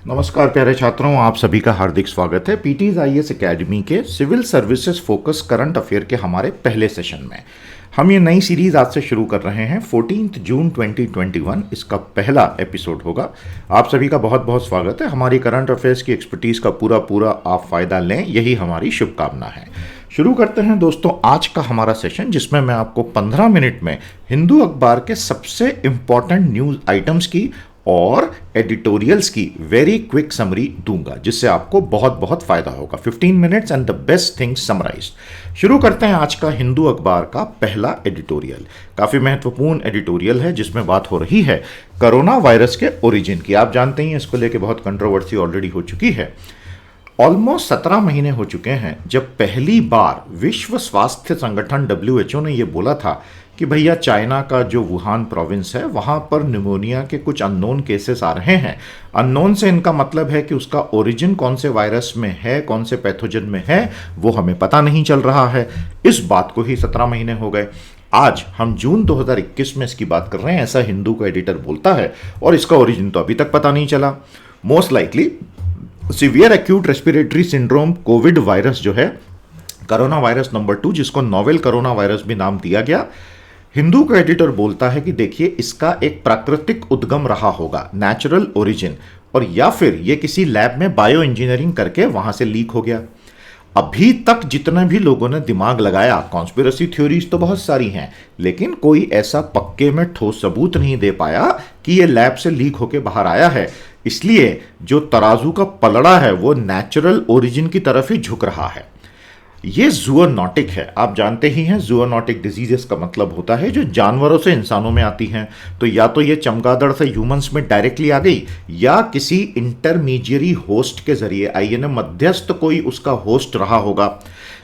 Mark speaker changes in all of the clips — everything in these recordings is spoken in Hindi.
Speaker 1: नमस्कार प्यारे छात्रों, आप सभी का हार्दिक स्वागत है पीटीज आईएएस एकेडमी के civil services focus current affair के हमारे पहले सेशन में। हम ये नई सीरीज आज से शुरू कर रहे हैं। 14 जून 2021 इसका पहला एपिसोड होगा। आप सभी का बहुत बहुत स्वागत है। हमारी करंट अफेयर्स की एक्सपर्टीज का पूरा आप फायदा लें, यही हमारी शुभकामना है। शुरू करते हैं दोस्तों आज का हमारा सेशन, जिसमें मैं आपको 15 मिनट में हिंदू अखबार के सबसे इंपॉर्टेंट न्यूज आइटम्स की और एडिटोरियल्स की वेरी क्विक समरी दूंगा, जिससे आपको बहुत बहुत फायदा होगा। 15 minutes and the best things summarised. शुरू करते हैं आज का हिंदू अखबार का पहला एडिटोरियल। काफी महत्वपूर्ण एडिटोरियल है, जिसमें बात हो रही है कोरोना वायरस के ओरिजिन की। आप जानते हैं इसको लेके बहुत कंट्रोवर्सी ऑलरेडी हो चुकी है। ऑलमोस्ट 17 महीने हो चुके हैं जब पहली बार विश्व स्वास्थ्य संगठन WHO ने यह बोला था कि भैया चाइना का जो वुहान प्रोविंस है वहां पर निमोनिया के कुछ अननोन केसेस आ रहे हैं। अननोन से इनका मतलब है कि उसका ओरिजिन कौन से वायरस में है, कौन से पैथोजन में है, वो हमें पता नहीं चल रहा है। इस बात को ही 17 महीने हो गए। आज हम जून 2021 में इसकी बात कर रहे हैं, ऐसा हिंदू का एडिटर बोलता है, और इसका ओरिजिन तो अभी तक पता नहीं चला। Most likely severe acute respiratory syndrome Covid virus जो है, कोरोना वायरस नंबर 2, जिसको नोवेल कोरोना वायरस भी नाम दिया गया, हिंदू का एडिटर बोलता है कि देखिए इसका एक प्राकृतिक उद्गम रहा होगा, नेचुरल ओरिजिन, और या फिर ये किसी लैब में बायो इंजीनियरिंग करके वहां से लीक हो गया। अभी तक जितने भी लोगों ने दिमाग लगाया, कॉन्स्पिरेसी थ्योरीज तो बहुत सारी हैं, लेकिन कोई ऐसा पक्के में ठोस सबूत नहीं दे पाया कि ये लैब से लीक होके बाहर आया है। इसलिए जो तराजू का पलड़ा है वो नेचुरल ओरिजिन की तरफ ही झुक रहा है। ये जूओनॉटिक है। आप जानते ही हैं जूओनॉटिक डिजीजेस का मतलब होता है जो जानवरों से इंसानों में आती हैं। तो या तो ये चमगादड़ से ह्यूमंस में डायरेक्टली आ गई, या किसी इंटरमीडियरी होस्ट के जरिए आई, यानी मध्यस्थ कोई उसका होस्ट रहा होगा।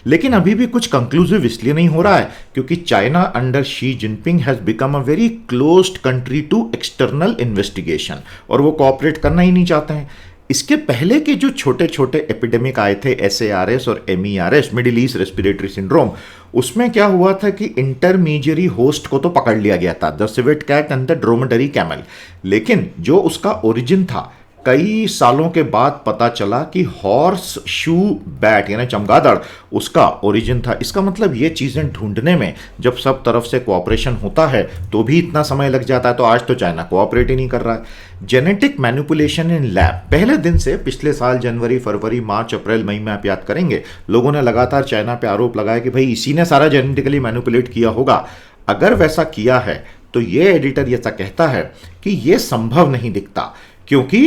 Speaker 1: लेकिन अभी भी कुछ कंक्लूसिव इसलिए नहीं हो रहा है क्योंकि China under Xi Jinping has become a very closed country to external investigation, और वो कोऑपरेट करना ही नहीं चाहते हैं। इसके पहले के जो छोटे छोटे एपिडेमिक आए थे, SARS और MERS, middle east respiratory syndrome, उसमें क्या हुआ था कि इंटरमीडियरी होस्ट को तो पकड़ लिया गया था, the civet cat and the dromedary camel, लेकिन जो उसका ओरिजिन था कई सालों के बाद पता चला कि हॉर्स शू बैट यानी चमगादड़ उसका ओरिजिन था। इसका मतलब ये चीजें ढूंढने में जब सब तरफ से कोऑपरेशन होता है तो भी इतना समय लग जाता है। तो आज तो चाइना कोऑपरेट ही नहीं कर रहा है। जेनेटिक मैनिपुलेशन इन लैब, पहले दिन से पिछले साल जनवरी, फरवरी, मार्च, अप्रैल, मई में आप याद करेंगे, लोगों ने लगातार चाइना पे आरोप लगाया कि भाई इसी ने सारा जेनेटिकली मैनिपुलेट किया होगा। अगर वैसा किया है तो ये एडिटर ऐसा कहता है कि ये संभव नहीं दिखता, क्योंकि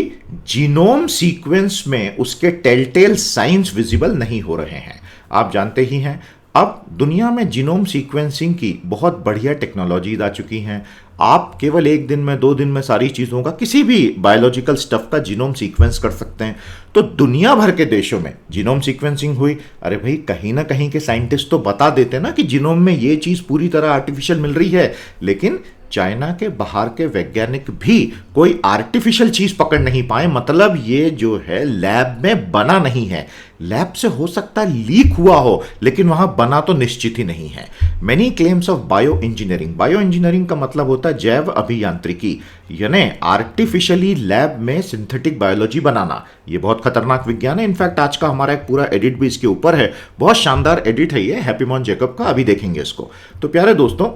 Speaker 1: जीनोम सीक्वेंस में उसके टेलटेल साइंस विजिबल नहीं हो रहे हैं। आप जानते ही हैं अब दुनिया में जीनोम सीक्वेंसिंग की बहुत बढ़िया टेक्नोलॉजीज आ चुकी हैं। आप केवल 1 दिन में 2 दिन में सारी चीज़ों का, किसी भी बायोलॉजिकल स्टफ का जीनोम सीक्वेंस कर सकते हैं। तो दुनिया भर के देशों में जीनोम सीक्वेंसिंग हुई। अरे भाई, कहीं ना कहीं के साइंटिस्ट तो बता देते ना कि जीनोम में ये चीज़ पूरी तरह आर्टिफिशियल मिल रही है, लेकिन चाइना के बाहर के वैज्ञानिक भी कोई आर्टिफिशियल चीज पकड़ नहीं पाए। मतलब ये जो है लैब में बना नहीं है। लैब से हो सकता है लीक हुआ हो, लेकिन वहां बना तो निश्चित ही नहीं है। Many claims of bio engineering, bio engineering का मतलब होता है जैव अभियांत्रिकी, यानी आर्टिफिशियली लैब में सिंथेटिक बायोलॉजी बनाना। ये बहुत खतरनाक विज्ञान है। इनफैक्ट आज का हमारा एक पूरा एडिट भी इसके ऊपर है। बहुत शानदार एडिट है ये, हैप्पी मॉन जैकब का, अभी देखेंगे इसको। तो प्यारे दोस्तों,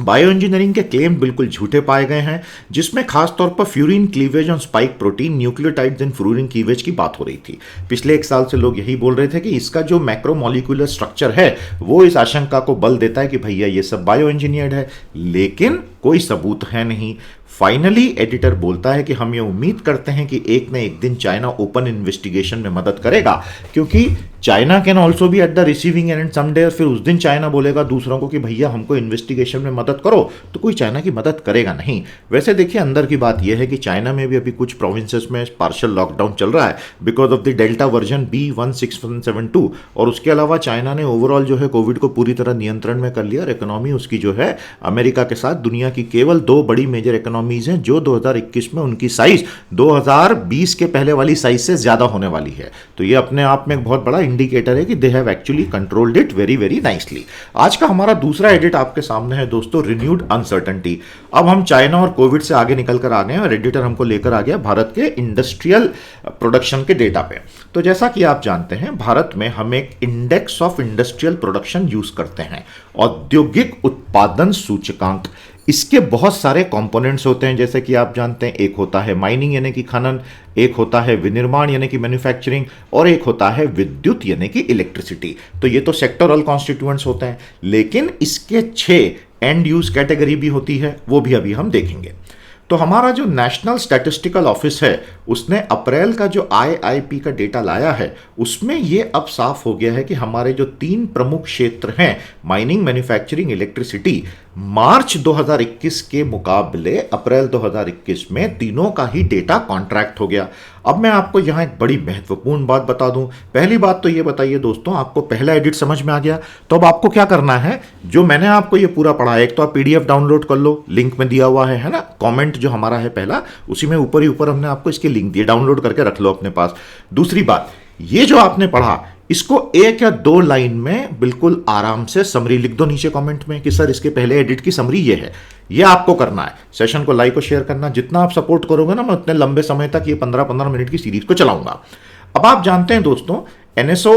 Speaker 1: बायो इंजीनियरिंग के क्लेम बिल्कुल झूठे पाए गए हैं, जिसमें खासतौर पर furin cleavage on spike protein, nucleotides and furin cleavage की बात हो रही थी। पिछले 1 साल से लोग यही बोल रहे थे कि इसका जो मैक्रोमोलिकुलर स्ट्रक्चर है वो इस आशंका को बल देता है कि भैया ये सब बायो इंजीनियर्ड है, लेकिन कोई सबूत है नहीं। फाइनली एडिटर बोलता है कि हम ये उम्मीद करते हैं कि एक न एक दिन चाइना ओपन इन्वेस्टिगेशन में मदद करेगा, क्योंकि China can also be at the receiving end someday, फिर उस दिन चाइना बोलेगा दूसरों को कि भैया हमको इन्वेस्टिगेशन में मदद करो, तो कोई चाइना की मदद करेगा नहीं। वैसे देखिए, अंदर की बात यह है कि चाइना में भी अभी कुछ प्रोविंसेस में पार्शियल लॉकडाउन चल रहा है because of the delta version B16172, और उसके अलावा चाइना ने ओवरऑल जो है कोविड को पूरी तरह नियंत्रण में कर लिया, और इकोनॉमी उसकी जो है अमेरिका के साथ दुनिया की केवल 2 बड़ी मेजर इकोनॉमी इकोनॉमीज हैं जो 2021 में उनकी साइज 2020 के पहले वाली साइज से ज्यादा होने वाली है। तो ये अपने आप में एक बहुत बड़ा इंडिकेटर है कि they have actually controlled it very very nicely. आज का हमारा दूसरा एडिट आपके सामने है दोस्तों, रिन्यूड अनसर्टेनिटी। अब हम चाइना और कोविड से आगे निकल कर आ गए हैं और एडिटर हमको लेकर आ गया भारत के इंडस्ट्रियल प्रोडक्शन के डेटा पे। तो जैसा कि आप जानते हैं, भारत में हम एक index of industrial production use करते हैं, औद्योगिक उत्पादन सूचकांक। इसके बहुत सारे कंपोनेंट्स होते हैं, जैसे कि आप जानते हैं, एक होता है माइनिंग यानी कि खनन, एक होता है विनिर्माण यानी कि मैन्युफैक्चरिंग, और एक होता है विद्युत यानी कि इलेक्ट्रिसिटी। तो ये तो सेक्टरल कॉन्स्टिट्यूएंट्स होते हैं, लेकिन इसके 6 एंड यूज कैटेगरी भी होती है, वो भी अभी हम देखेंगे। तो हमारा जो नेशनल स्टैटिस्टिकल ऑफिस है, उसने अप्रैल का जो आईआईपी का डेटा लाया है, उसमें ये अब साफ हो गया है कि हमारे जो 3 प्रमुख क्षेत्र हैं, माइनिंग, मैन्युफैक्चरिंग, इलेक्ट्रिसिटी, मार्च 2021 के मुकाबले अप्रैल 2021 में तीनों का ही डेटा कॉन्ट्रैक्ट हो गया। अब मैं आपको यहां एक बड़ी महत्वपूर्ण बात बता दूं। पहली बात तो ये बताइए दोस्तों, आपको पहला एडिट समझ में आ गया? तो अब आपको क्या करना है, जो मैंने आपको ये पूरा पढ़ा है, एक तो आप पीडीएफ डाउनलोड कर लो, लिंक में दिया हुआ है ना, कमेंट जो हमारा है पहला, उसी में ऊपर ही ऊपर हमने आपको इसके लिंक दिए, डाउनलोड करके रख लो अपने पास। दूसरी बात, ये जो आपने पढ़ा, इसको 1 या 2 लाइन में बिल्कुल आराम से समरी लिख दो नीचे कमेंट में कि सर इसके पहले एडिट की समरी ये है। ये आपको करना है। सेशन को लाइक और शेयर करना, जितना आप सपोर्ट करोगे ना, मैं उतने लंबे समय तक ये 15-15 मिनट की सीरीज को चलाऊंगा। अब आप जानते हैं दोस्तों, एनएसओ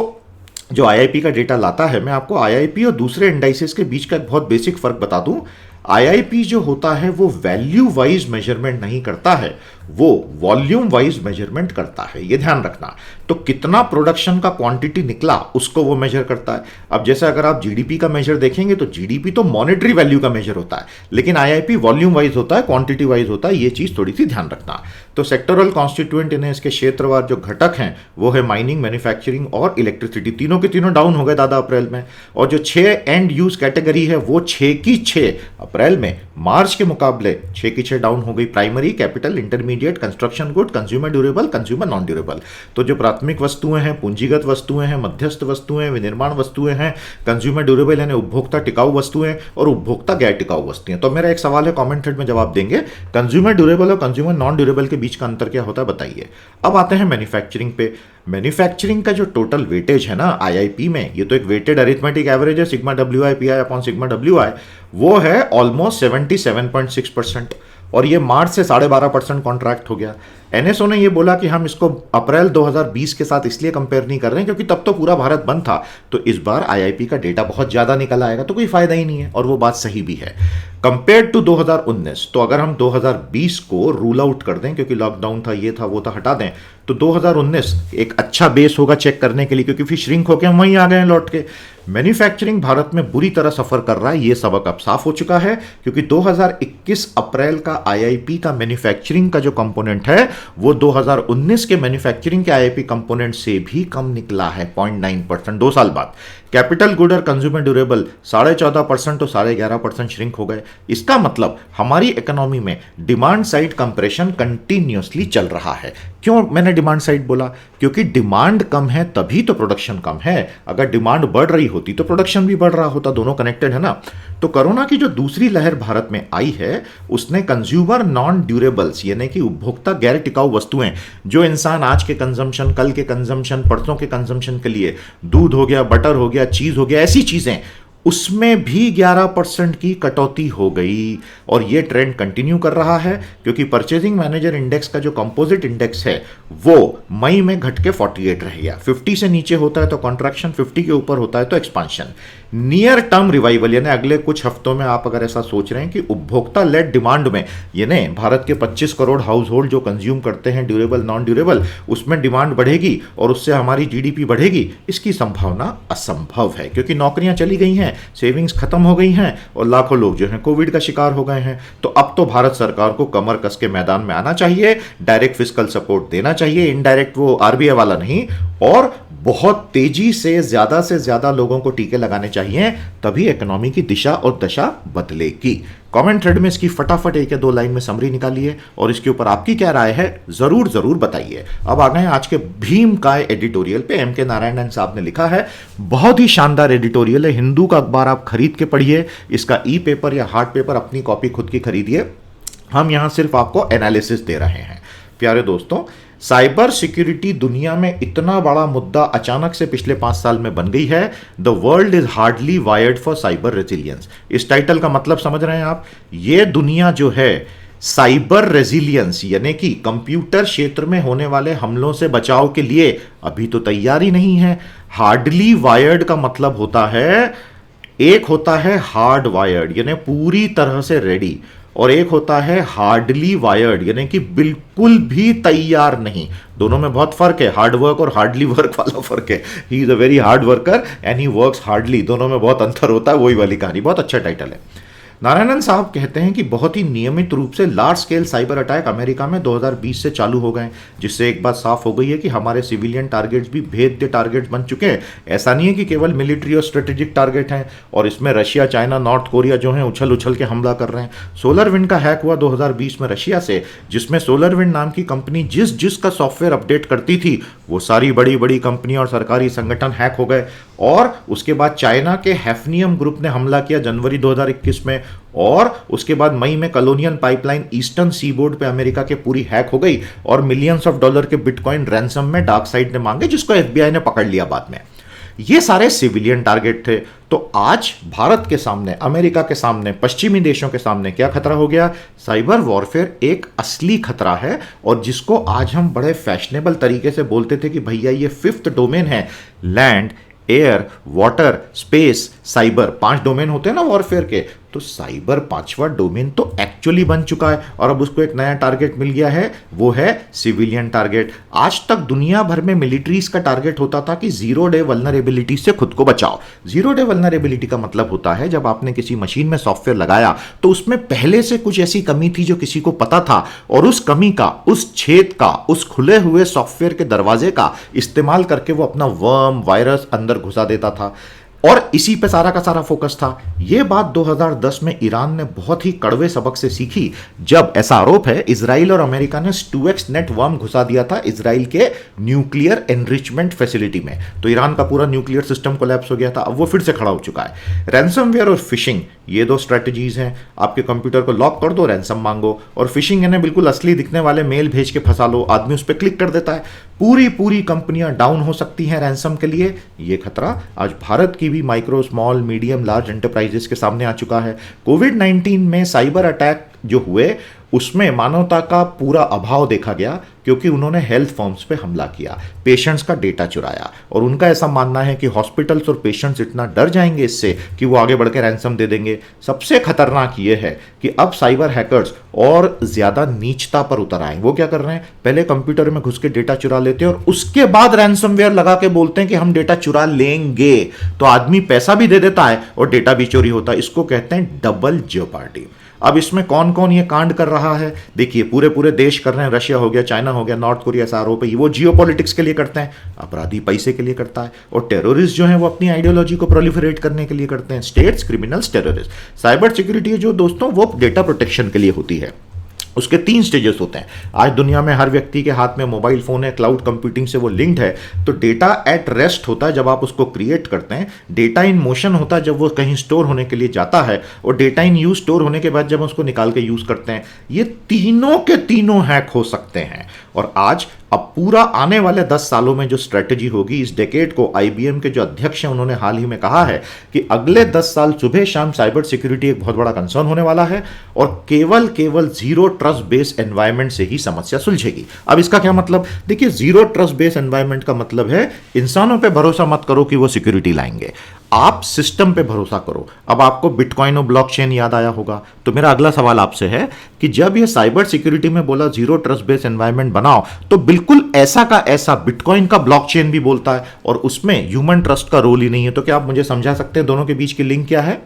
Speaker 1: जो आईआईपी का डेटा लाता है, मैं आपको आईआईपी और दूसरे इंडाइसेस के बीच का एक बहुत बेसिक फर्क बता दूं। आईआईपी जो होता है वो वैल्यू वाइज मेजरमेंट नहीं करता है, वो वॉल्यूम वाइज मेजरमेंट करता है, ये ध्यान रखना। तो कितना प्रोडक्शन का क्वांटिटी निकला उसको वो मेजर करता है। अब जैसे अगर आप जीडीपी का मेजर देखेंगे तो जीडीपी तो मॉनेटरी वैल्यू का मेजर होता है, लेकिन आईआईपी वॉल्यूम वाइज होता है, क्वांटिटी वाइज होता है, ये चीज थोड़ी सी ध्यान रखना। तो सेक्टरल कॉन्स्टिट्यूएंट इन्हें इसके क्षेत्रवार जो घटक हैं वो है माइनिंग, मैन्युफैक्चरिंग और इलेक्ट्रिसिटी। तीनों के तीनों डाउन हो गए दादा अप्रैल में। और जो 6 एंड यूज कैटेगरी है वो 6 की 6 अप्रैल में मार्च के मुकाबले 6 की 6 डाउन हो गई। Primary, capital, intermediate, construction good, consumer durable, consumer non durable. तो जो प्राथमिक वस्तुएं हैं, पूंजीगत वस्तुएं हैं, मध्यस्थ वस्तुएं, विनिर्माण वस्तुएं हैं, कंज्यूमर ड्यूरेबल यानी उपभोक्ता टिकाऊ वस्तुएं, और उपभोक्ता गैर टिकाऊ वस्तुएं। तो मेरा एक सवाल है, कमेंट थ्रेड में जवाब देंगे, कंज्यूमर ड्यूरेबल और कंज्यूमर नॉन ड्यूरेबल के बीच का अंतर क्या होता है बताइए। अब आते हैं मैन्युफैक्चरिंग पे। मैन्युफैक्चरिंग का जो टोटल वेटेज है ना आईआईपी में, ये तो एक वेटेड अरिथमेटिक एवरेज है, sigma W I P I upon sigma W I, वो है ऑलमोस्ट 77.6%, और ये मार्च से 12.5% कॉन्ट्रैक्ट हो गया। एनएसओ ने ये बोला कि हम इसको अप्रैल 2020 के साथ इसलिए कंपेयर नहीं कर रहे हैं क्योंकि तब तो पूरा भारत बंद था, तो इस बार आईआईपी का डेटा बहुत ज्यादा निकल आएगा तो कोई फायदा ही नहीं है, और वो बात सही भी है। कंपेयर टू 2019, तो अगर हम 2020 को रूल आउट कर दें क्योंकि लॉकडाउन था, ये था, वो था, हटा दें, तो 2019 एक अच्छा बेस होगा चेक करने के लिए, क्योंकि फिर श्रिंक होके हम वहीं आ गए हैं लौट के। मैन्युफैक्चरिंग भारत में बुरी तरह सफर कर रहा है, ये सबक अब साफ हो चुका है, क्योंकि 2021 अप्रैल का आईआईपी का मैन्युफैक्चरिंग का जो कंपोनेंट है वो 2019 के मैन्युफैक्चरिंग के आईआईपी कंपोनेंट से भी कम निकला है, 0.9%, 2 साल बाद। कैपिटल गुड और कंज्यूमर ड्यूरेबल 14.5% और 11.5% श्रिंक हो गए। इसका मतलब हमारी इकोनॉमी में डिमांड साइड कंप्रेशन कंटिन्यूअसली चल रहा है। क्यों मैंने डिमांड साइड बोला? क्योंकि डिमांड कम है तभी तो प्रोडक्शन कम है। अगर डिमांड बढ़ रही होती तो प्रोडक्शन भी बढ़ रहा होता, दोनों कनेक्टेड है ना। तो कोरोना की जो दूसरी लहर भारत में आई है, उसने कंज्यूमर नॉन ड्यूरेबल्स यानी कि उपभोक्ता गैर टिकाऊ वस्तुएं, जो इंसान आज के कंजम्पशन, कल के कंजम्पशन, परसों के कंजम्पशन के लिए, दूध हो गया, बटर हो गया, चीज हो गया, ऐसी चीजें, उसमें भी 11% की कटौती हो गई। और यह ट्रेंड कंटिन्यू कर रहा है क्योंकि परचेजिंग मैनेजर इंडेक्स का जो कंपोजिट इंडेक्स है वो मई में घट के 48 रह गया। 50 से नीचे होता है तो कॉन्ट्रैक्शन, 50 के ऊपर होता है तो एक्सपांशन। नियर टर्म रिवाइवल यानी अगले कुछ हफ्तों में आप अगर ऐसा सोच रहे हैं कि उपभोक्ता लेड डिमांड में, यानी भारत के 25 करोड़ हाउस होल्ड जो कंज्यूम करते हैं ड्यूरेबल नॉन ड्यूरेबल, उसमें डिमांड बढ़ेगी और उससे हमारी जीडीपी बढ़ेगी, इसकी संभावना असंभव है क्योंकि नौकरियां चली गई हैं, सेविंग्स खत्म हो गई हैं और लाखों लोग जो हैं कोविड का शिकार हो गए हैं। तो अब तो भारत सरकार को कमर कस के मैदान में आना चाहिए, डायरेक्ट फिस्कल सपोर्ट देना चाहिए, इनडायरेक्ट वो आरबीआई वाला नहीं, और बहुत तेजी से ज्यादा लोगों को टीके लगाने चाहिए, तभी इकोनॉमी की दिशा और दशा बदलेगी। कमेंट थ्रेड में इसकी फटाफट 1 या 2 लाइन में समरी निकालिए और इसके ऊपर आपकी क्या राय है जरूर बताइए। अब आ गए आज के भीम का एडिटोरियल पे। एम के नारायणन साहब ने लिखा है, बहुत ही शानदार एडिटोरियल है। हिंदू का अखबार आप खरीद के पढ़िए, इसका ई पेपर या हार्ड पेपर अपनी कॉपी खुद की खरीदिए। हम यहां सिर्फ आपको एनालिसिस दे रहे हैं। प्यारे दोस्तों, साइबर सिक्योरिटी दुनिया में इतना बड़ा मुद्दा अचानक से पिछले 5 साल में बन गई है। The world is hardly wired for cyber resilience. इस टाइटल का मतलब समझ रहे हैं आप? ये दुनिया जो है साइबर रेजिलियंस यानी कि कंप्यूटर क्षेत्र में होने वाले हमलों से बचाव के लिए अभी तो तैयार ही नहीं है। हार्डली वायर्ड का मतलब होता है, एक होता है हार्ड वायर्ड यानी पूरी तरह से रेडी, और एक होता है हार्डली वायर्ड यानी कि बिल्कुल भी तैयार नहीं। दोनों में बहुत फर्क है, हार्ड वर्क और हार्डली वर्क वाला फर्क है। He is a very hard worker and he works hardly, दोनों में बहुत अंतर होता है। वही वाली कहानी, बहुत अच्छा टाइटल है। नारायणन साहब कहते हैं कि बहुत ही नियमित रूप से large scale cyber attack America में 2020 से चालू हो गए, जिससे एक बात साफ हो गई है कि हमारे सिविलियन टारगेट्स भी भेद्य टारगेट्स बन चुके हैं। ऐसा नहीं है कि केवल मिलिट्री और स्ट्रेटेजिक टारगेट हैं, और इसमें रशिया, चाइना, नॉर्थ कोरिया जो हैं उछल उछल के हमला कर रहे हैं। सोलर विंड का हैक हुआ 2020 में रशिया से, जिसमें सोलर विंड नाम की कंपनी जिस का सॉफ्टवेयर अपडेट करती थी वो सारी बड़ी बड़ी कंपनी और सरकारी संगठन हैक हो गए। और उसके बाद चाइना के हैफनियम ग्रुप ने हमला किया जनवरी 2021 में, और उसके बाद मई में कॉलोनियल पाइपलाइन ईस्टर्न सीबोर्ड पे अमेरिका के पूरी हैक हो गई, और मिलियंस ऑफ डॉलर के बिटकॉइन रैंसम में डार्क साइड ने मांगे, जिसको एफबीआई ने पकड़ लिया बाद में। ये सारे सिविलियन टारगेट थे। तो आज भारत के सामने, अमेरिका के सामने, पश्चिमी देशों के सामने क्या खतरा हो गया? साइबर वॉरफेयर एक असली खतरा है, और जिसको आज हम बड़े फैशनेबल तरीके से बोलते थे कि भैया ये 5th डोमेन है। Land, air, water, space, cyber, 5 domain होते हैं ना वॉरफेयर के, तो साइबर 5वां डोमेन तो एक्चुअली बन चुका है, और अब उसको एक नया टारगेट मिल गया है, वो है सिविलियन टारगेट। आज तक दुनिया भर में मिलिट्रीज का टारगेट होता था कि 0 डे वल्नरेबिलिटी से खुद को बचाओ। 0 डे वल्नरेबिलिटी का मतलब होता है जब आपने किसी मशीन में सॉफ्टवेयर लगाया तो उसमें पहले से कुछ ऐसी कमी थी जो किसी को पता था, और उस कमी का, उस छेद का, उस खुले हुए सॉफ्टवेयर के दरवाजे का इस्तेमाल करके वो अपना वर्म, वायरस अंदर घुसा देता था, और इसी पे सारा का सारा फोकस था। यह बात 2010 में ईरान ने बहुत ही कड़वे सबक से सीखी, जब ऐसा आरोप है इजराइल और अमेरिका ने स्टूएक्स नेट वर्म घुसा दिया था इजराइल के न्यूक्लियर एनरिचमेंट फैसिलिटी में। तो ईरान का पूरा न्यूक्लियर सिस्टम कोलैप्स हो गया था, अब वो फिर से खड़ा हो चुका है। रैंसमवेयर और फिशिंग, ये 2 स्ट्रेटजीज हैं। आपके कंप्यूटर को लॉक कर दो, रैंसम मांगो, और फिशिंग यानी बिल्कुल असली दिखने वाले मेल भेज के फंसा लो, आदमी उस पर क्लिक कर देता है, पूरी कंपनियां डाउन हो सकती हैं रैंसम के लिए। ये खतरा आज भारत की भी micro, small, medium, large enterprises के सामने आ चुका है। कोविड-19 में साइबर अटैक जो हुए उसमें मानवता का पूरा अभाव देखा गया, क्योंकि उन्होंने हेल्थ फर्म्स पे हमला किया, पेशेंट्स का डेटा चुराया, और उनका ऐसा मानना है कि हॉस्पिटल्स और पेशेंट्स इतना डर जाएंगे इससे कि वो आगे बढ़ के रैंसम दे देंगे। सबसे खतरनाक ये है कि अब साइबर हैकर्स और ज्यादा नीचता पर उतर आए। वो क्या कर रहे हैं? पहले कंप्यूटर में घुस के डेटा चुरा लेते हैं, और उसके बाद रैंसमवेयर लगा के बोलते हैं कि हम डेटा चुरा लेंगे। तो आदमी पैसा भी दे देता है और डेटा भी चोरी होता है। इसको कहते हैं डबल जेओपार्डी। अब इसमें कौन कौन ये कांड कर रहा है? देखिए, पूरे देश कर रहे हैं। रशिया हो गया, चाइना हो गया, नॉर्थ कोरिया से आरोप है, वो जियोपॉलिटिक्स के लिए करते हैं, अपराधी पैसे के लिए करता है, और टेररिस्ट जो है वो अपनी आइडियोलॉजी को प्रोलिफरेट करने के लिए करते हैं। States, criminals, terrorist. Cyber security जो दोस्तों वो डेटा प्रोटेक्शन के लिए होती है। उसके 3 स्टेजेस होते हैं। आज दुनिया में हर व्यक्ति के हाथ में मोबाइल फोन है, क्लाउड कंप्यूटिंग से वो लिंक्ड है। तो डेटा एट रेस्ट होता है जब आप उसको क्रिएट करते हैं, डेटा इन मोशन होता है जब वो कहीं स्टोर होने के लिए जाता है, और डेटा इन यूज स्टोर होने के बाद जब उसको निकाल के यूज करते हैं। ये तीनों के तीनों हैक हो सकते हैं। और आज अब पूरा आने वाले 10 सालों में जो स्ट्रेटजी होगी, इस डेकेड को आईबीएम के जो अध्यक्ष हैं उन्होंने हाल ही में कहा है कि अगले 10 साल सुबह शाम साइबर सिक्योरिटी एक बहुत बड़ा कंसर्न होने वाला है, और केवल 0 ट्रस्ट बेस्ड एनवायरनमेंट से ही समस्या सुलझेगी। अब इसका क्या मतलब? देखिए, 0 ट्रस्ट बेस्ड एनवायरनमेंट का मतलब है इंसानों पे भरोसा मत करो कि वो सिक्योरिटी लाएंगे, आप सिस्टम पे भरोसा करो। अब आपको बिटकॉइन और ब्लॉकचेन याद आया होगा, तो मेरा अगला सवाल आपसे है कि जब ये साइबर सिक्योरिटी में बोला 0 ट्रस्ट बेस्ड एनवायरनमेंट बनाओ, तो बिल्कुल ऐसा का ऐसा बिटकॉइन का ब्लॉकचेन भी बोलता है, और उसमें ह्यूमन ट्रस्ट का रोल ही नहीं है। तो क्या आप मुझे समझा सकते हैं दोनों के बीच की लिंक क्या है?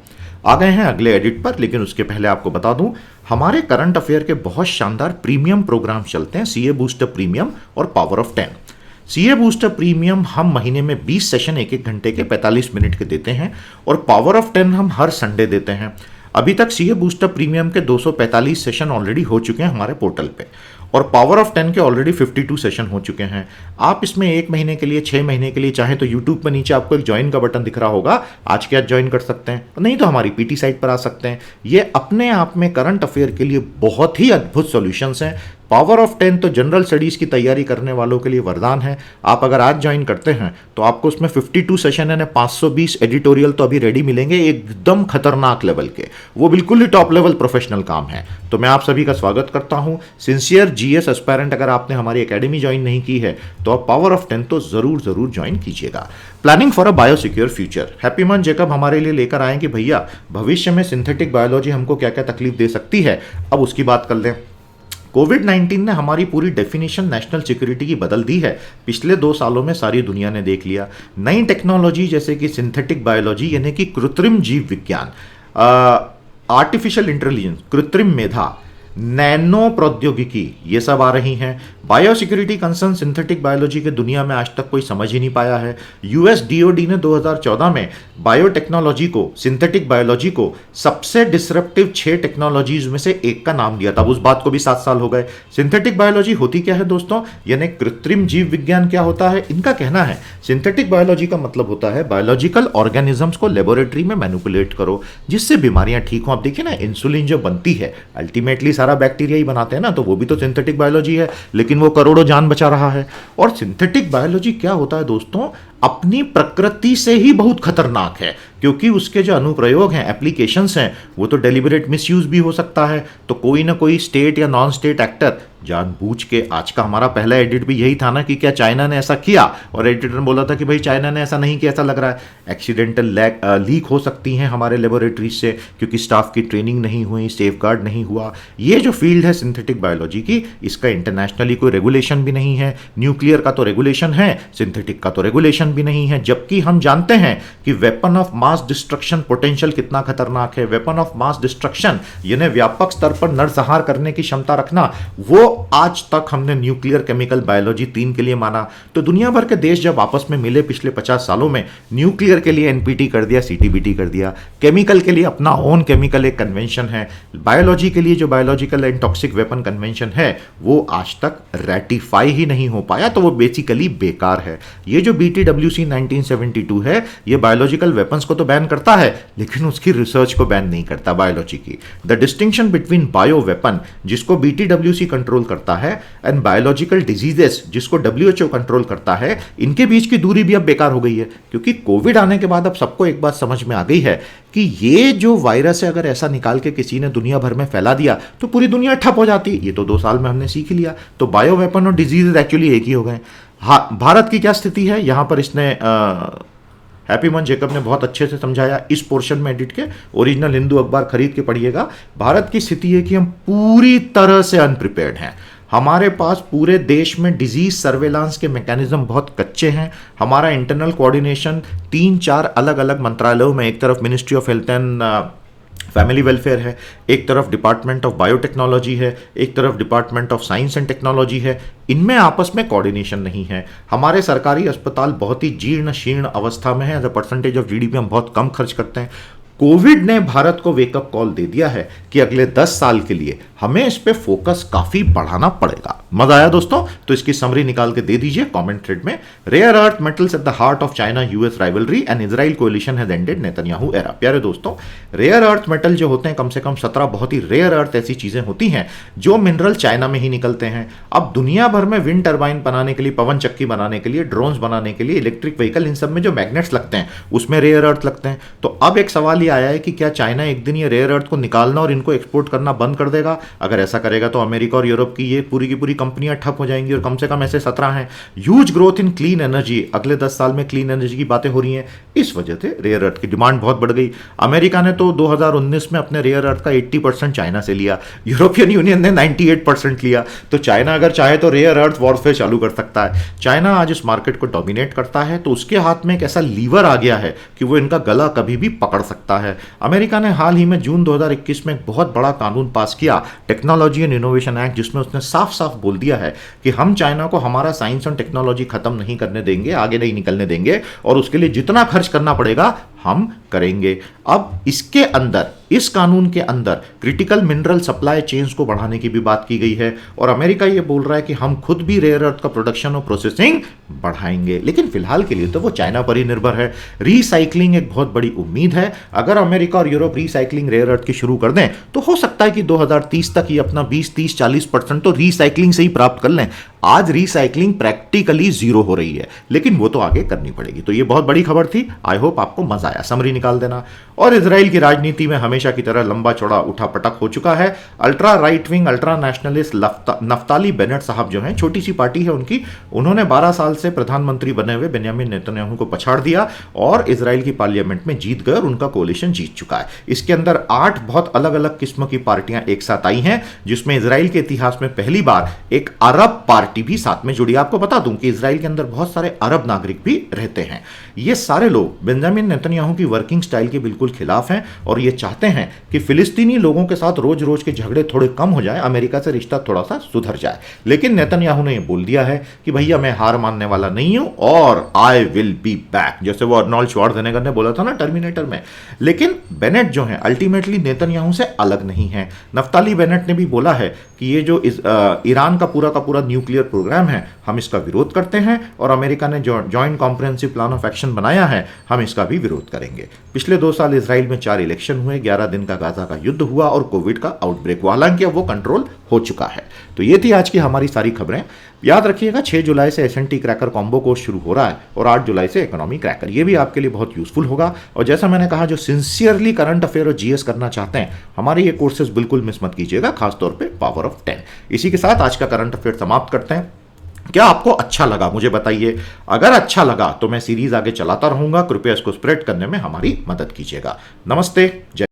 Speaker 1: आ गए हैं अगले एडिट पर, लेकिन उसके पहले आपको बता दूं, हमारे करंट अफेयर के बहुत शानदार प्रीमियम प्रोग्राम चलते हैं, सीए बूस्टर प्रीमियम और power of 10। CA booster premium हम महीने में 20 सेशन 1-1 घंटे के 45 मिनट के देते हैं, और पावर ऑफ 10 हम हर संडे देते हैं। अभी तक सीए बूस्टर प्रीमियम के 245 सेशन ऑलरेडी हो चुके हैं हमारे पोर्टल पे, और पावर ऑफ 10 के ऑलरेडी 52 सेशन हो चुके हैं। आप इसमें 1 महीने के लिए, 6 महीने के लिए चाहे तो यूट्यूब पर नीचे आपको एक ज्वाइन का बटन दिख रहा होगा, आज के आज ज्वाइन कर सकते हैं, नहीं तो हमारी पीटी साइट पर आ सकते हैं। ये अपने आप में करंट अफेयर के लिए बहुत ही अद्भुत सॉल्यूशंस हैं। पावर ऑफ 10 तो जनरल स्टडीज की तैयारी करने वालों के लिए वरदान है। आप अगर आज ज्वाइन करते हैं तो आपको उसमें 52 सेशन है, 520 एडिटोरियल तो अभी रेडी मिलेंगे, एकदम खतरनाक लेवल के, वो बिल्कुल ही टॉप लेवल प्रोफेशनल काम है। तो मैं आप सभी का स्वागत करता हूं। सिंसियर जीएस एस्पायरेंट, अगर आपने हमारी एकेडमी ज्वाइन नहीं की है तो आप पावर ऑफ 10 तो जरूर ज्वाइन कीजिएगा। Planning for a biosecure future, Happymon Jacob हमारे लिए लेकर आए कि भैया भविष्य में सिंथेटिक बायोलॉजी हमको क्या क्या तकलीफ दे सकती है। अब उसकी बात कर लें। कोविड-19 ने हमारी पूरी डेफिनेशन नेशनल सिक्योरिटी की बदल दी है। पिछले 2 सालों में सारी दुनिया ने देख लिया। नई टेक्नोलॉजी जैसे कि सिंथेटिक बायोलॉजी यानी कि कृत्रिम जीव विज्ञान, आर्टिफिशियल इंटेलिजेंस, कृत्रिम मेधा, नैनो प्रौद्योगिकी, ये सब आ रही हैं। बायोसिक्योरिटी कंसर्न सिंथेटिक बायोलॉजी के दुनिया में आज तक कोई समझ ही नहीं पाया है। यूएस डीओडी ने 2014 में बायोटेक्नोलॉजी को, सिंथेटिक बायोलॉजी को सबसे डिसरप्टिव 6 टेक्नोलॉजीज में से एक का नाम दिया था। उस बात को भी 7 साल हो गए। सिंथेटिक बायोलॉजी होती क्या है दोस्तों, यानी कृत्रिम जीव विज्ञान क्या होता है। इनका कहना है सिंथेटिक बायोलॉजी का मतलब होता है बायोलॉजिकल ऑर्गेनिजम्स को लेबोरेटरी में मैनिपुलेट करो जिससे बीमारियां ठीक हो। आप देखिए ना, इंसुलिन जो बनती है अल्टीमेटली सारा बैक्टीरिया ही बनाते हैं ना, तो वो भी तो सिंथेटिक बायोलॉजी है, लेकिन वो करोड़ों जान बचा रहा है। और सिंथेटिक बायोलॉजी क्या होता है दोस्तों, अपनी प्रकृति से ही बहुत खतरनाक है, क्योंकि उसके जो अनुप्रयोग हैं, एप्लीकेशंस हैं, वो तो डेलिबरेट मिसयूज भी हो सकता है। तो कोई ना कोई स्टेट या नॉन स्टेट एक्टर जानबूझ के, आज का हमारा पहला एडिट भी यही था ना कि क्या चाइना ने ऐसा किया, और एडिटर ने बोला था कि भाई चाइना ने ऐसा नहीं किया, ऐसा लग रहा है। एक्सीडेंटल लीक हो सकती हैं हमारे लेबोरेटरीज से, क्योंकि स्टाफ की ट्रेनिंग नहीं हुई, सेफगार्ड नहीं हुआ। ये जो फील्ड है सिंथेटिक बायोलॉजी की, इसका इंटरनेशनली कोई रेगुलेशन भी नहीं है। न्यूक्लियर का तो रेगुलेशन है, सिंथेटिक का तो रेगुलेशन भी नहीं है। जबकि हम जानते हैं कि weapon of mass destruction potential कितना खतरनाक है। वेपन ऑफ मास डिस्ट्रक्शन यानी व्यापक स्तर पर नरसंहार करने की क्षमता रखना, वो आज तक हमने न्यूक्लियर केमिकल बायोलॉजी 3 के लिए माना। तो दुनिया भर के देश जब आपस में मिले पिछले 50 सालों में, न्यूक्लियर के लिए एनपीटी कर दिया, सीटीबीटी कर दिया, केमिकल के लिए अपना ओन केमिकल एक कन्वेंशन है, बायोलॉजी के लिए जो biological and toxic weapon convention है वो आज तक रेटिफाई ही नहीं हो पाया। तो वो बेसिकली बेकार है। ये जो BTWC 1972 है, ये बायोलॉजिकल वेपन्स को तो बैन करता है, लेकिन उसकी रिसर्च को बैन नहीं करता, बायोलॉजी की। The distinction between bio weapon, जिसको BTWC कंट्रोल करता है, एंड बायोलॉजिकल डिजीजेस, जिसको WHO कंट्रोल करता है, इनके बीच की दूरी भी अब बेकार हो गई है। क्योंकि कोविड आने के बाद अब सबको एक बात समझ में आ गई है कि ये जो वायरस है, अगर ऐसा निकाल के किसी ने दुनिया भर में फैला दिया तो पूरी दुनिया ठप हो जाती। ये तो 2 साल में हमने सीख लिया। तो बायो वेपन और डिजीज एक्चुअली एक ही हो गए। भारत की क्या स्थिति है यहां पर, इसने हैप्पीमन जेकब ने बहुत अच्छे से समझाया इस पोर्शन में एडिट के। ओरिजिनल हिंदू अखबार खरीद के पढ़िएगा। भारत की स्थिति है कि हम पूरी तरह से अनप्रिपेयर्ड हैं। हमारे पास पूरे देश में डिजीज सर्वेलांस के मैकेनिज्म बहुत कच्चे हैं। हमारा इंटरनल कोऑर्डिनेशन 3-4 अलग अलग मंत्रालयों में, एक तरफ ministry of health and family welfare है, एक तरफ डिपार्टमेंट ऑफ बायोटेक्नोलॉजी है, एक तरफ department of science and technology है। इनमें आपस में कोऑर्डिनेशन नहीं है। हमारे सरकारी अस्पताल बहुत ही जीर्ण शीर्ण अवस्था में है। As a percentage of GDP हम बहुत कम खर्च करते हैं। कोविड ने भारत को वेकअप कॉल दे दिया है कि अगले 10 साल के लिए हमें इस पे फोकस काफी बढ़ाना पड़ेगा। मजा आया दोस्तों? तो इसकी समरी निकाल के दे दीजिए कमेंट थ्रेड में। Rare earth metals at the heart of China US rivalry and Israel coalition has ended Netanyahu era. प्यारे दोस्तों, रेयर अर्थ मेटल जो होते हैं, कम से कम 17 बहुत ही रेयर अर्थ ऐसी चीजें होती हैं जो मिनरल चाइना में ही निकलते हैं। अब दुनिया भर में विंड टर्बाइन बनाने के लिए, पवन चक्की बनाने के लिए, ड्रोन्स बनाने के लिए, इलेक्ट्रिक व्हीकल, इन सब में जो मैग्नेट्स लगते हैं उसमें रेयर अर्थ लगते हैं। तो अब एक सवाल आया है कि क्या चाइना एक दिन ये रेयर अर्थ को निकालना और इनको एक्सपोर्ट करना बंद कर देगा? अगर ऐसा करेगा तो अमेरिका और यूरोप की ये पूरी की पूरी कंपनियां ठप हो जाएंगी, और कम से कम ऐसे 17 हैं। Huge growth in clean energy, अगले 10 साल में क्लीन एनर्जी की बातें हो रही हैं। इस वजह से रेयर अर्थ की डिमांड बहुत बढ़ गई। अमेरिका ने तो 2019 में अपने रेयर अर्थ का 80% चाइना से लिया, यूरोपियन यूनियन ने 98% लिया। तो चाइना अगर चाहे तो रेयर अर्थ वॉरफेयर चालू कर सकता है। चाइना आज इस मार्केट को डोमिनेट करता है, तो उसके हाथ में एक ऐसा लीवर आ गया है कि वो इनका गला कभी भी पकड़ सकता है। अमेरिका ने हाल ही में जून 2021 में एक बहुत बड़ा कानून पास किया, टेक्नोलॉजी एंड इनोवेशन एक्ट, जिसमें उसने साफ साफ बोल दिया है कि हम चाइना को हमारा साइंस और टेक्नोलॉजी खत्म नहीं करने देंगे, आगे नहीं निकलने देंगे, और उसके लिए जितना खर्च करना पड़ेगा हम करेंगे। अब इसके अंदर, इस कानून के अंदर क्रिटिकल मिनरल सप्लाई चेन्स को बढ़ाने की भी बात की गई है और अमेरिका ये बोल रहा है कि हम खुद भी रेयर अर्थ का प्रोडक्शन और प्रोसेसिंग बढ़ाएंगे। लेकिन फिलहाल के लिए तो वो चाइना पर ही निर्भर है। रीसाइक्लिंग एक बहुत बड़ी उम्मीद है। अगर अमेरिका और यूरोप रीसाइक्लिंग रेयर अर्थ की शुरू कर दें तो हो सकता है कि 2030 तक ये अपना 20-30-40% तो रीसाइक्लिंग से ही प्राप्त कर लें। आज रीसाइक्लिंग प्रैक्टिकली जीरो हो रही है, लेकिन वो तो आगे करनी पड़ेगी। तो ये बहुत बड़ी खबर थी। आई होप आपको मजा आया। समरी निकाल देना। और इजराइल की राजनीति में हमेशा की तरह लंबा चौड़ा उठापटक हो चुका है। Ultra right wing, ultra nationalist Naftali Bennett साहब जो हैं, छोटी सी पार्टी है उनकी, उन्होंने 12 साल से प्रधानमंत्री बने हुए बेंजामिन नेतन्याहू को पछाड़ दिया और इजराइल की पार्लियामेंट में जीत गए और उनका कोलिशन जीत चुका है। इसके अंदर 8 बहुत अलग अलग किस्म की पार्टियां एक साथ आई हैं, जिसमें इजराइल के इतिहास में पहली बार एक अरब पार्टी भी साथ में जुड़ी। आपको बता दूं कि इजराइल के अंदर बहुत सारे अरब नागरिक भी रहते हैं। ये सारे लोग बेंजामिन नेतन्याहू की वर्किंग स्टाइल के बिल्कुल खिलाफ हैं और ये चाहते हैं कि फिलिस्तीनी लोगों के साथ रोज रोज के झगड़े थोड़े कम हो जाए, अमेरिका से रिश्ता थोड़ा सा सुधर जाए। लेकिन नेतन्याहू ने ये बोल दिया है कि भैया मैं हार मानने वाला नहीं हूं और आई विल बी बैक, जैसे वो अर्नोल्ड श्वार्ज़नेगर ने बोला था ना टर्मिनेटर में। लेकिन बेनेट जो है अल्टीमेटली नेतन्याहू से अलग नहीं है। नफ्ताली बेनेट ने भी बोला है कि ये जो ईरान का पूरा न्यूक्लियर प्रोग्राम है, हम इसका विरोध करते हैं और अमेरिका ने जो joint comprehensive plan of action बनाया है, हम इसका भी विरोध करेंगे। पिछले 2 साल इजराइल में 4 इलेक्शन हुए, 11 दिन का गाजा का युद्ध हुआ और कोविड का आउटब्रेक हुआ। हालांकि अब वो कंट्रोल हो चुका है। तो ये थी आज की हमारी सारी खबरें। याद रखिएगा 6 जुलाई से S&T क्रैकर कॉम्बो कोर्स शुरू हो रहा है और 8 जुलाई से इकोनॉमी क्रैकर। ये भी आपके लिए बहुत यूजफुल होगा। और जैसा मैंने कहा, जो सिंसियरली करंट अफेयर और जीएस करना चाहते हैं, हमारे ये कोर्सेज बिल्कुल मिस मत कीजिएगा, खासतौर पे पावर ऑफ 10। इसी के साथ आज का करंट अफेयर समाप्त करते हैं। क्या आपको अच्छा लगा मुझे बताइए। अगर अच्छा लगा तो मैं सीरीज आगे चलाता रहूंगा। कृपया इसको स्प्रेड करने में हमारी मदद कीजिएगा। नमस्ते, जय